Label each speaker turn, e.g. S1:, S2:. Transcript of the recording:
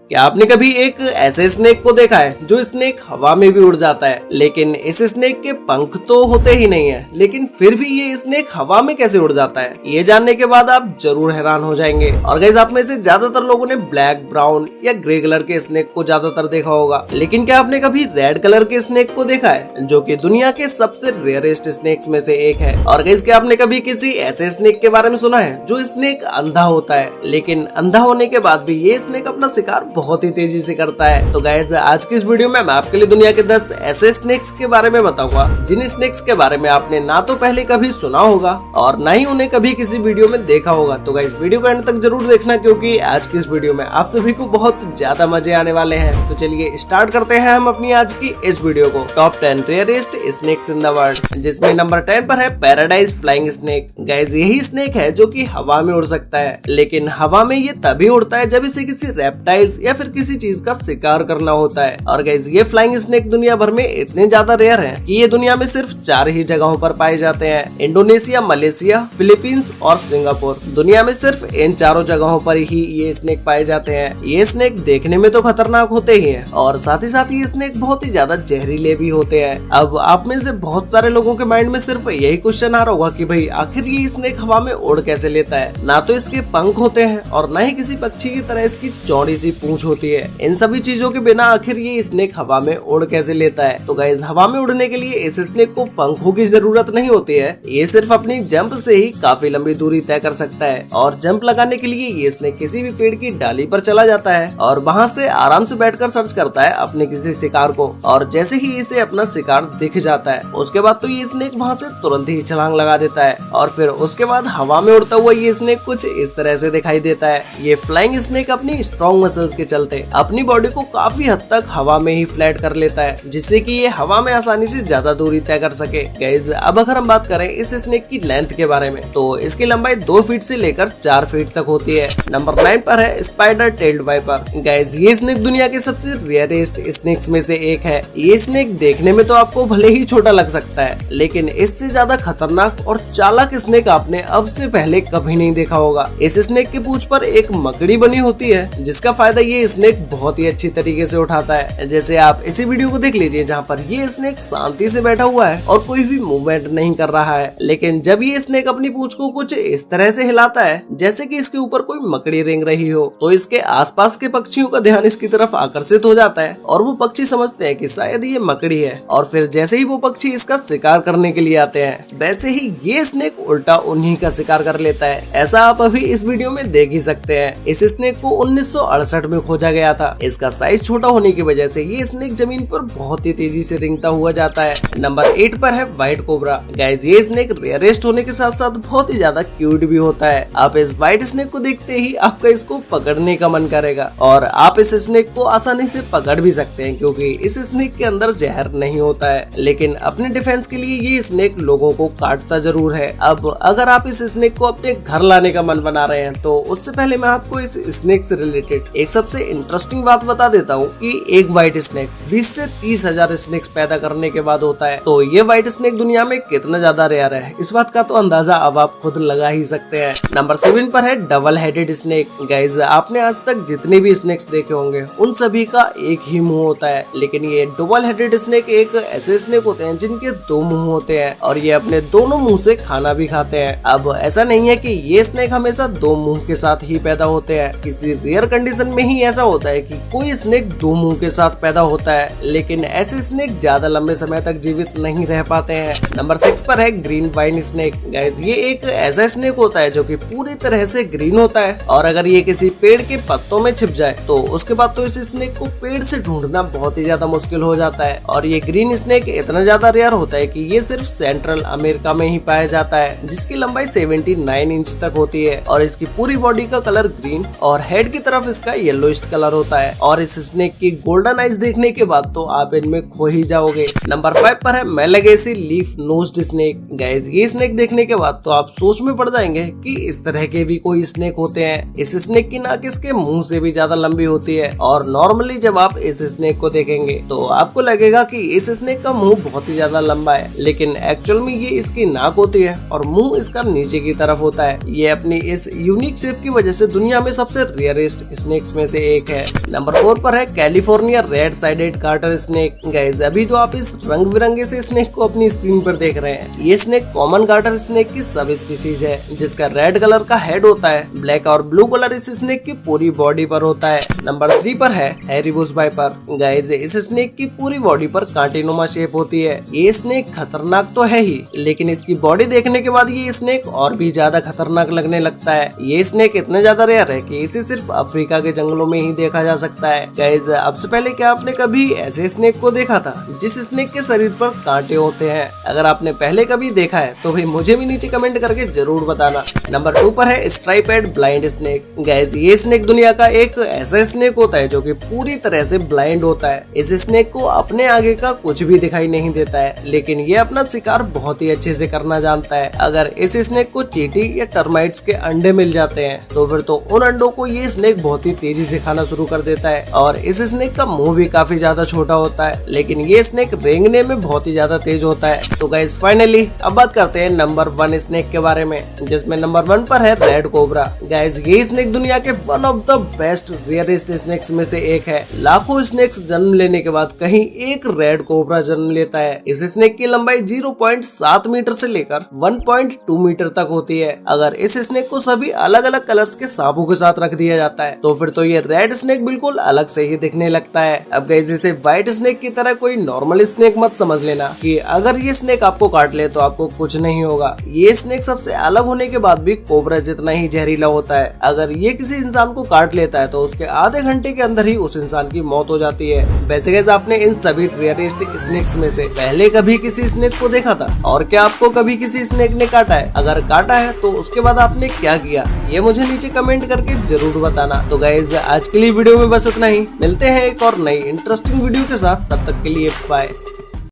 S1: क्या आपने कभी एक ऐसे स्नेक को देखा है जो स्नेक हवा में भी उड़ जाता है, लेकिन इस स्नेक के पंख तो होते ही नहीं है, लेकिन फिर भी ये स्नेक हवा में कैसे उड़ जाता है? ये जानने के बाद आप जरूर हैरान हो जाएंगे। और गाइस, आप में से ज्यादातर लोगों ने ब्लैक, ब्राउन या ग्रे कलर के स्नेक को ज्यादातर देखा होगा, लेकिन क्या आपने कभी रेड कलर के स्नेक को देखा है, जो कि दुनिया के सबसे रेयरेस्ट स्नेक्स में से एक है? और गाइस, क्या आपने कभी किसी ऐसे स्नेक के बारे में सुना है जो स्नेक अंधा होता है, लेकिन अंधा होने के बाद भी ये स्नेक अपना शिकार बहुत ही तेजी से करता है? तो गाइस, आज की इस वीडियो में मैं आपके लिए दुनिया के 10 ऐसे स्नेक्स के बारे में बताऊंगा जिन स्नेक्स के बारे में आपने ना तो पहले कभी सुना होगा और ना ही उन्हें कभी किसी वीडियो में देखा होगा। तो गाइस, वीडियो को एंड तक जरूर देखना, क्योंकि आज की इस वीडियो में आप सभी को बहुत ज्यादा मजे आने वाले हैं। तो चलिए स्टार्ट करते हैं हम अपनी आज की इस वीडियो को। Top 10 rarest snakes in the world, जिसमें नंबर 10 पर है पैराडाइज फ्लाइंग स्नेक। गाइस, यही स्नेक है जो कि हवा में उड़ सकता है, लेकिन हवा में ये तभी उड़ता है जब इसे किसी रेप्टाइल्स या फिर किसी चीज का शिकार करना होता है। और गाइस, ये फ्लाइंग स्नेक दुनिया भर में इतने ज्यादा रेयर हैं कि ये दुनिया में सिर्फ 4 ही जगहों पर पाए जाते हैं: इंडोनेशिया, मलेशिया, फिलीपींस और सिंगापुर। दुनिया में सिर्फ इन चारों जगहों पर ही ये स्नेक पाए जाते हैं। ये स्नेक देखने में तो खतरनाक होते ही हैं, और साथ ही साथ ये स्नेक बहुत ही ज्यादा जहरीले भी होते हैं। अब आप में से बहुत सारे लोगों के माइंड में सिर्फ यही क्वेश्चन आ रहा होगा कि भाई आखिर ये स्नेक हवा में उड़ कैसे लेता है? ना तो इसके पंख होते हैं और ना ही किसी पक्षी की तरह इसकी चौड़ी सी पूंछ होती है। इन सभी चीजों के बिना आखिर ये स्नेक हवा में उड़ कैसे लेता है? तो गाइस, हवा में उड़ने के लिए इस स्नेक को पंखों की जरूरत नहीं होती है। ये सिर्फ अपनी जंप से ही काफी लंबी दूरी तय कर सकता है, और जंप लगाने के लिए ये स्नेक किसी भी पेड़ की डाली पर चला जाता है और वहां से आराम से बैठकर सर्च करता है अपने किसी शिकार को। और जैसे ही इसे अपना शिकार दिख जाता है, उसके बाद तो ये स्नेक वहां से तुरंत ही छलांग लगा देता है, और फिर उसके बाद हवा में उड़ता हुआ ये स्नेक कुछ इस तरह से दिखाई देता है। ये फ्लाइंग स्नेक अपनी स्ट्रॉन्ग मसल्स के चलते अपनी बॉडी को काफी हद तक हवा में ही फ्लैट कर लेता है, जिससे कि ये हवा में आसानी से ज्यादा दूरी तय कर सके। गाइस, अब अगर हम बात करें इस स्नेक की लेंथ के बारे में, तो इसकी लंबाई 2 फीट से लेकर 4 फीट तक होती है। नंबर 9 पर है स्पाइडर टेल्ड वाइपर। गाइस, ये स्नेक दुनिया के सबसे रेयरेस्ट स्नेक्स में से एक है। ये स्नेक देखने में तो आपको भले ही छोटा लग सकता है, लेकिन इससे ज्यादा खतरनाक और चालाक स्नेक आपने अब से पहले कभी नहीं देखा होगा। इस स्नेक की पूंछ पर एक मकड़ी बनी होती है, जिसका फायदा ये स्नेक बहुत ही अच्छी तरीके से उठाता है। जैसे आप इसी वीडियो को देख लीजिए, जहाँ पर ये स्नेक शांति से बैठा हुआ है और कोई भी मूवमेंट नहीं कर रहा है, लेकिन जब ये स्नेक अपनी पूंछ को कुछ इस तरह से हिलाता है जैसे कि इसके ऊपर कोई मकड़ी रेंग रही हो, तो इसके आसपास के पक्षियों का ध्यान इसकी तरफ आकर्षित हो जाता है और वो पक्षी समझते हैं कि शायद ये मकड़ी है, और फिर जैसे ही वो पक्षी इसका शिकार करने के लिए आते हैं, वैसे ही ये स्नेक उल्टा उन्हीं का शिकार कर लेता है। ऐसा आप अभी इस वीडियो में देख ही सकते हैं। इस स्नेक को 1968 में खोजा गया था। इसका साइज छोटा होने की वजह से ये स्नेक जमीन पर बहुत ही तेजी से रेंगता हुआ जाता है। नंबर 8 पर है व्हाइट कोबरा। गाइस, ये स्नेक रेयरेस्ट होने के साथ साथ बहुत ही ज्यादा क्यूट भी होता है। आप इस व्हाइट स्नेक को देखते ही आपका इसको पकड़ने का मन करेगा, और आप इस स्नेक को आसानी से पकड़ भी सकते हैं, क्योंकि इस स्नेक के अंदर जहर नहीं होता है। लेकिन अपने डिफेंस के लिए ये स्नेक लोगों को काटता जरूर है। अब अगर आप इस स्नेक को अपने घर लाने का मन बना रहे हैं, तो उससे पहले मैं आपको इस स्नेक से रिलेटेड एक सबसे इंटरेस्टिंग बात बता देता हूँ कि एक व्हाइट स्नेक 20 से 30 हजार स्नेक्स पैदा करने के बाद होता है। तो ये व्हाइट स्नेक दुनिया में कितना ज्यादा रेयर है, इस बात का तो अंदाजा अब आप खुद लगा ही सकते हैं। नंबर 7 पर है डबल हेडेड स्नेक। गाइस, आपने आज तक जितने भी स्नेक्स देखे होंगे उन सभी का एक ही मुंह होता है, लेकिन ये डबल हेडेड स्नेक एक ऐसे स्नेक होते हैं जिनके 2 मुंह होते हैं, और ये अपने दोनों मुंह से खाना भी खाते हैं। अब ऐसा नहीं है कि ये स्नेक हमेशा 2 मुंह के साथ ही पैदा होते हैं। किसी रेयर कंडीशन में ही ऐसा होता है कि कोई स्नेक 2 मुंह के साथ पैदा होता है, लेकिन ऐसे स्नेक ज्यादा लंबे समय तक जीवित नहीं रह पाते हैं। नंबर 6 पर है ग्रीन वाइन स्नेक। गाइस, ये एक ऐसा स्नेक होता है जो कि पूरी तरह से ग्रीन होता है, और अगर ये किसी पेड़ के पत्तों में छिप जाए तो उसके बाद तो इस स्नेक को पेड़ से ढूंढना बहुत ही ज्यादा मुश्किल हो जाता है। और ये ग्रीन स्नेक इतना ज्यादा रेयर होता है कि ये सिर्फ सेंट्रल अमेरिका में ही पाया जाता है, जिसकी लंबाई 79 इंच तक होती है, और इसकी पूरी बॉडी का कलर ग्रीन और हेड की तरफ इसका येलोइस्ट कलर होता है। और इस स्नेक की गोल्डन आइज देखने के बाद तो आप इनमें खो ही जाओगे। नंबर 5 पर है मेलागेसी लीफ नोज्ड स्नेक। गाइस, ये स्नेक देखने के बाद तो आप सोच में पड़ जाएंगे कि इस तरह के भी कोई स्नेक होते हैं। इस स्नेक की नाक इसके मुंह से भी ज्यादा लंबी होती है, और नॉर्मली जब आप इस स्नेक को देखेंगे तो आपको लगेगा कि इस स्नेक का मुंह बहुत ही ज्यादा लंबा है, लेकिन एक्चुअल में ये इसकी नाक होती है और मुंह इसका नीचे की तरफ होता है। ये अपनी इस यूनिक शेप की वजह से दुनिया में सबसे रेयरेस्ट स्नेक्स में में से एक है। नंबर 4 पर है California red sided garter snake. Guys अभी जो आप इस रंग बिरंगे से स्नेक को अपनी स्क्रीन पर देख रहे हैं, ये स्नेक कॉमन कार्टर स्नेक की सब स्पीसीज है, जिसका रेड कलर का हेड होता है। ब्लैक और ब्लू कलर इस स्नेक की पूरी बॉडी पर होता है। नंबर 3 पर है हैरीबुश वाइपर। गाइस इस स्नेक की पूरी बॉडी पर कांटेनुमा शेप होती है। ये स्नेक खतरनाक तो है ही, लेकिन इसकी बॉडी देखने के बाद ये स्नेक और भी ज्यादा खतरनाक लगने लगता है। ये स्नेक इतने ज्यादा रेयर है कि इसे सिर्फ अफ्रीका के जंगलों में ही देखा जा सकता है। गाइस अब से पहले क्या आपने कभी ऐसे स्नेक को देखा था जिस स्नेक के शरीर पर कांटे होते हैं? अगर आपने पहले कभी देखा है तो भाई मुझे भी नीचे कमेंट करके जरूर बताना। नंबर 2 पर है स्ट्राइपेड ब्लाइंड स्नेक। गाइस ये स्नेक दुनिया का एक ऐसा स्नेक होता है जो कि पूरी तरह से ब्लाइंड होता है। इस स्नेक को अपने आगे का कुछ भी दिखाई नहीं देता है, लेकिन ये अपना शिकार बहुत ही अच्छे से करना जानता है। अगर इस स्नेक को चींटी या टर्माइट्स के अंडे मिल जाते हैं तो फिर तो उन अंडों को ये स्नेक बहुत ही तेजी से खाना शुरू कर देता है। और इस स्नेक का मुंह भी काफी ज्यादा छोटा होता है, लेकिन ये स्नेक रेंगने में बहुत ही ज्यादा तेज होता है। तो गाइस फाइनली अब बात करते हैं नंबर 1 स्नेक के बारे में, जिसमें नंबर 1 पर है रेड कोबरा। गाइस ये स्नेक दुनिया के one of the best rarest snakes में से एक है। लाखों स्नेक्स जन्म लेने के बाद कहीं एक रेड कोबरा जन्म लेता है। इस स्नेक की लंबाई 0.7 मीटर से लेकर 1.2 मीटर तक होती है। अगर इस स्नेक को सभी अलग अलग कलर्स के सांपों के साथ रख दिया जाता है तो फिर तो ये रेड स्नेक बिल्कुल अलग से ही दिखने लगता है। अब गाइस इसे व्हाइट स्नेक की तरह कोई नॉर्मल स्नेक मत समझ लेना कि अगर ये स्नेक आपको काट ले तो आपको कुछ नहीं होगा। ये स्नेक सबसे अलग होने के बाद भी कोबरा जितना ही जहरीला होता है। अगर ये किसी इंसान को काट लेता है तो उसके आधे घंटे के अंदर ही उस इंसान की मौत हो जाती है। वैसे गाइस आपने इन सभी रेयरेस्ट स्नेक्स में से पहले कभी किसी स्नेक को देखा था? और क्या आपको कभी किसी स्नेक ने काटा है? अगर काटा है तो उसके बाद आपने क्या किया, ये मुझे नीचे कमेंट करके जरूर बताना। तो गाइस आज के लिए वीडियो में बस इतना ही। मिलते हैं एक और नई इंटरेस्टिंग वीडियो के साथ, तब तक के लिए बाय।